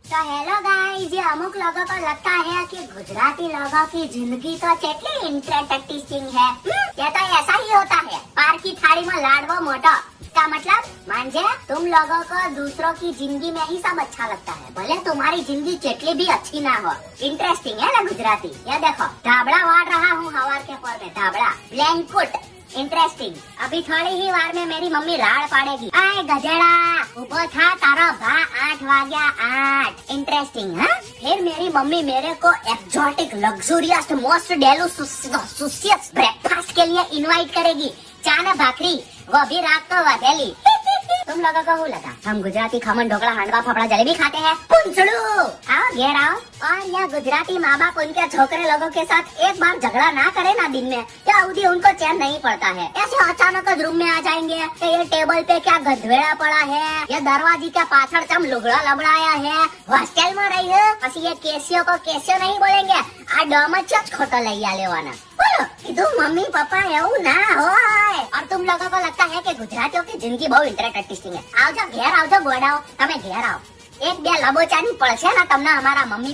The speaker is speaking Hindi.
तो हेलो गाइस, ये अमुक लोगों को लगता है कि गुजराती लोगों की जिंदगी तो કેટલી इंटरेस्टिंग है। ये तो ऐसा ही होता है, पार की थाली में लाडवो मोटो। इसका मतलब मांझे, तुम लोगों को दूसरों की जिंदगी में ही सब अच्छा लगता है, भले तुम्हारी जिंदगी कितनी भी अच्छी ना हो। इंटरेस्टिंग है ना गुजराती। ये देखो, ढाबड़ा वाड़ रहा हूँ हवार के पोर में, ढाबड़ा ब्लैंकुट। इंटरेस्टिंग। अभी थोड़ी ही वार में मेरी मम्मी राड़ पाड़ेगी। आए गधेड़ा, उभो था, तारो भा 8 वाग्या 8। इंटरेस्टिंग है। फिर मेरी मम्मी मेरे को एक्सोटिक लग्जूरियस मोस्ट डेलुसियस ब्रेकफास्ट के लिए इनवाइट करेगी। चाना भाकरी, वो भी रात को वधेली। तुम लोगों को लगा हम गुजराती खमन ढोकला हांडवा फाफड़ा जलेबी खाते हैं? पूंछड़ू, आओ घेर आओ। और यह गुजराती माँ बाप उनके छोकरे लोगों के साथ एक बार झगड़ा ना करे ना दिन में, क्या उदी उनको चैन नहीं पड़ता है। ऐसे अचानक रूम में आ जाएंगे कि ये टेबल पे क्या गधवेड़ा पड़ा है, ये दरवाजे के पाछड़ चम लुगड़ा लबड़ाया है, हॉस्टेल में रही है। પછી ये केसियो को केसियो नहीं बोलेंगे, आ डोमच खोटो लई आ लेवाना। बोलो, कीधुं मम्मी पापा એવું ना હોય। और तुम लोगों को लगता है कि गुजरातियों की जिंदगी बहुत इंटरेस्टिंग है। आवજો ઘેર આવજો ગોડાઓ, તમે ઘેર આવો। એક બે લબોચાની પડશે ને તમને અમારા મમ્મી